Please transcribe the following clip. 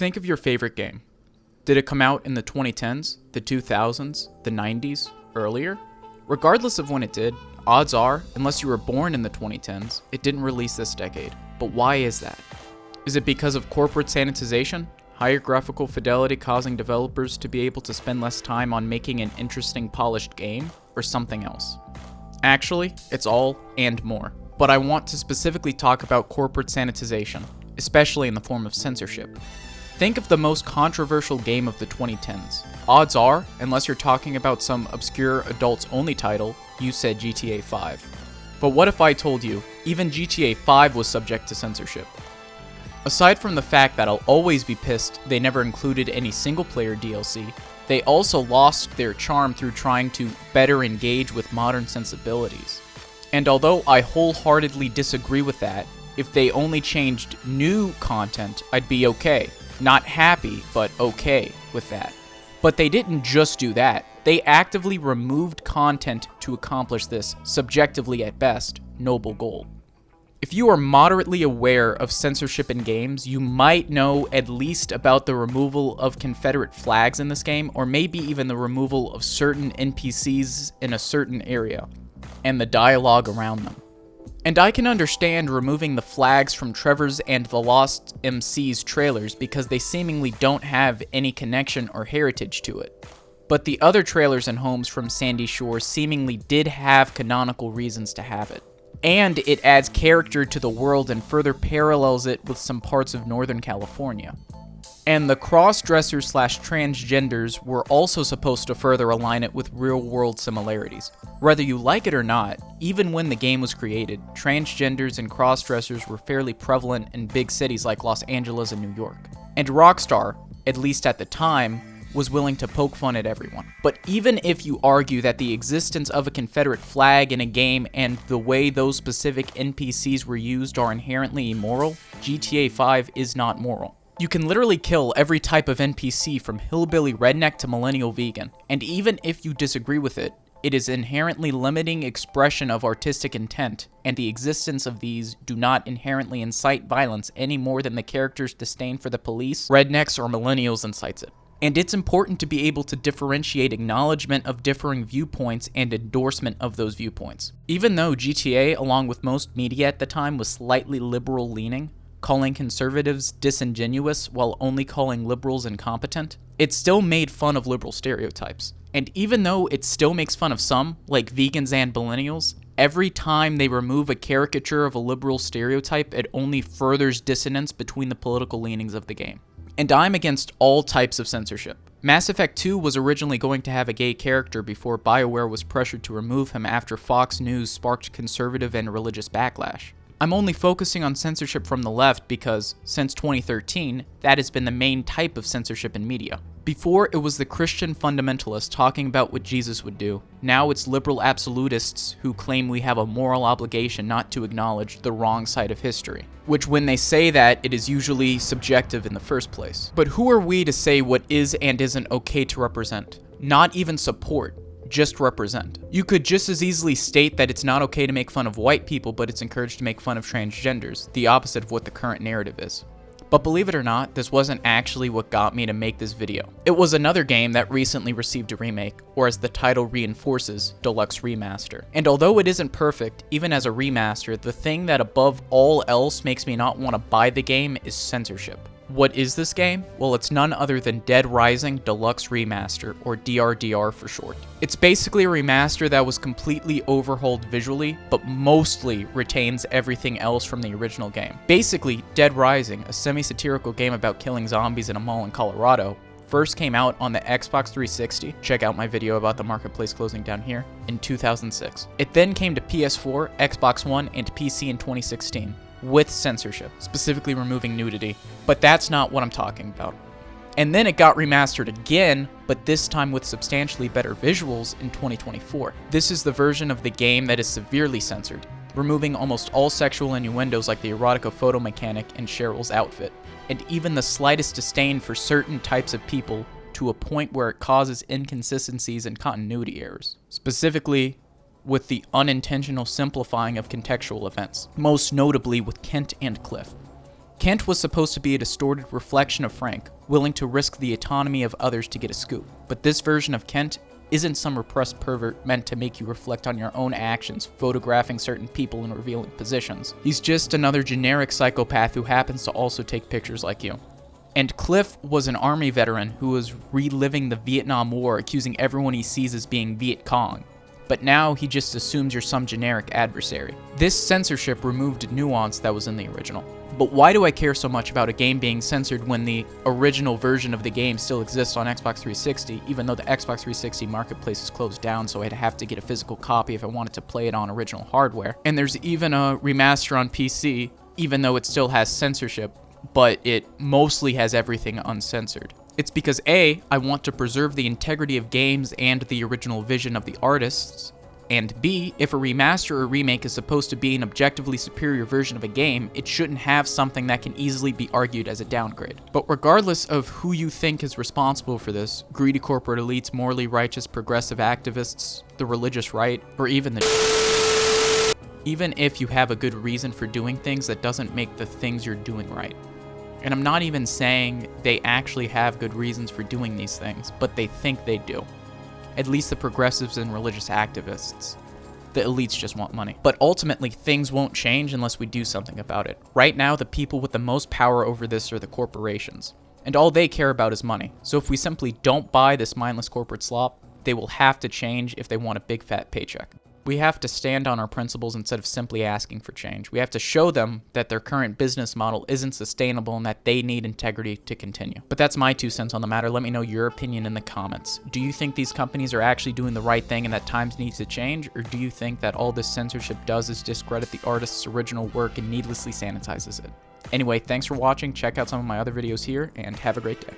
Think of your favorite game. Did it come out in the 2010s, the 2000s, the 90s, earlier? Regardless of when it did, odds are, unless you were born in the 2010s, it didn't release this decade. But why is that? Is it because of corporate sanitization? Higher graphical fidelity causing developers to be able to spend less time on making an interesting, polished game? Or something else? Actually, it's all and more. But I want to specifically talk about corporate sanitization, especially in the form of censorship. Think of the most controversial game of the 2010s. Odds are, unless you're talking about some obscure adults-only title, you said GTA 5. But what if I told you, even GTA 5 was subject to censorship? Aside from the fact that I'll always be pissed they never included any single-player DLC, they also lost their charm through trying to better engage with modern sensibilities. And although I wholeheartedly disagree with that, if they only changed new content, I'd be okay. Not happy, but okay with that. But they didn't just do that. They actively removed content to accomplish this, subjectively at best, noble goal. If you are moderately aware of censorship in games, you might know at least about the removal of Confederate flags in this game, or maybe even the removal of certain NPCs in a certain area, and the dialogue around them. And I can understand removing the flags from Trevor's and the Lost MC's trailers because they seemingly don't have any connection or heritage to it. But the other trailers and homes from Sandy Shore seemingly did have canonical reasons to have it. And it adds character to the world and further parallels it with some parts of Northern California. And the cross-dressers/transgenders were also supposed to further align it with real-world similarities. Whether you like it or not, even when the game was created, transgenders and cross-dressers were fairly prevalent in big cities like Los Angeles and New York. And Rockstar, at least at the time, was willing to poke fun at everyone. But even if you argue that the existence of a Confederate flag in a game and the way those specific NPCs were used are inherently immoral, GTA 5 is not moral. You can literally kill every type of NPC from hillbilly redneck to millennial vegan, and even if you disagree with it, it is inherently limiting expression of artistic intent, and the existence of these do not inherently incite violence any more than the character's disdain for the police, rednecks, or millennials incites it. And it's important to be able to differentiate acknowledgement of differing viewpoints and endorsement of those viewpoints. Even though GTA, along with most media at the time, was slightly liberal-leaning, calling conservatives disingenuous while only calling liberals incompetent, it still made fun of liberal stereotypes. And even though it still makes fun of some, like vegans and millennials, every time they remove a caricature of a liberal stereotype, it only furthers dissonance between the political leanings of the game. And I'm against all types of censorship. Mass Effect 2 was originally going to have a gay character before BioWare was pressured to remove him after Fox News sparked conservative and religious backlash. I'm only focusing on censorship from the left because, since 2013, that has been the main type of censorship in media. Before, it was the Christian fundamentalists talking about what Jesus would do. Now it's liberal absolutists who claim we have a moral obligation not to acknowledge the wrong side of history. Which, when they say that, it is usually subjective in the first place. But who are we to say what is and isn't okay to represent? Not even support. Just represent. You could just as easily state that it's not okay to make fun of white people, but it's encouraged to make fun of transgenders, the opposite of what the current narrative is. But believe it or not, this wasn't actually what got me to make this video. It was another game that recently received a remake, or as the title reinforces, Deluxe Remaster. And although it isn't perfect, even as a remaster, the thing that above all else makes me not want to buy the game is censorship. What is this game? Well, it's none other than Dead Rising Deluxe Remaster, or DRDR for short. It's basically a remaster that was completely overhauled visually, but mostly retains everything else from the original game. Basically, Dead Rising, a semi-satirical game about killing zombies in a mall in Colorado, first came out on the Xbox 360, check out my video about the marketplace closing down here, in 2006. It then came to PS4, Xbox One, and PC in 2016. With censorship, specifically removing nudity, but that's not what I'm talking about. And then it got remastered again, but this time with substantially better visuals in 2024. This is the version of the game that is severely censored, removing almost all sexual innuendos like the erotica photo mechanic and Cheryl's outfit, and even the slightest disdain for certain types of people to a point where it causes inconsistencies and continuity errors. Specifically, with the unintentional simplifying of contextual events, most notably with Kent and Cliff. Kent was supposed to be a distorted reflection of Frank, willing to risk the autonomy of others to get a scoop. But this version of Kent isn't some repressed pervert meant to make you reflect on your own actions, photographing certain people and revealing positions. He's just another generic psychopath who happens to also take pictures like you. And Cliff was an army veteran who was reliving the Vietnam War, accusing everyone he sees as being Viet Cong. But now he just assumes you're some generic adversary. This censorship removed nuance that was in the original. But why do I care so much about a game being censored when the original version of the game still exists on Xbox 360, even though the Xbox 360 marketplace is closed down, so I'd have to get a physical copy if I wanted to play it on original hardware. And there's even a remaster on PC, even though it still has censorship, but it mostly has everything uncensored. It's because A, I want to preserve the integrity of games and the original vision of the artists, and B, if a remaster or remake is supposed to be an objectively superior version of a game, it shouldn't have something that can easily be argued as a downgrade. But regardless of who you think is responsible for this, greedy corporate elites, morally righteous progressive activists, the religious right, or even if you have a good reason for doing things, that doesn't make the things you're doing right. And I'm not even saying they actually have good reasons for doing these things, but they think they do. At least the progressives and religious activists. The elites just want money. But ultimately, things won't change unless we do something about it. Right now, the people with the most power over this are the corporations. And all they care about is money. So if we simply don't buy this mindless corporate slop, they will have to change if they want a big fat paycheck. We have to stand on our principles instead of simply asking for change. We have to show them that their current business model isn't sustainable and that they need integrity to continue. But that's my 2 cents on the matter. Let me know your opinion in the comments. Do you think these companies are actually doing the right thing and that times need to change? Or do you think that all this censorship does is discredit the artist's original work and needlessly sanitizes it? Anyway, thanks for watching. Check out some of my other videos here and have a great day.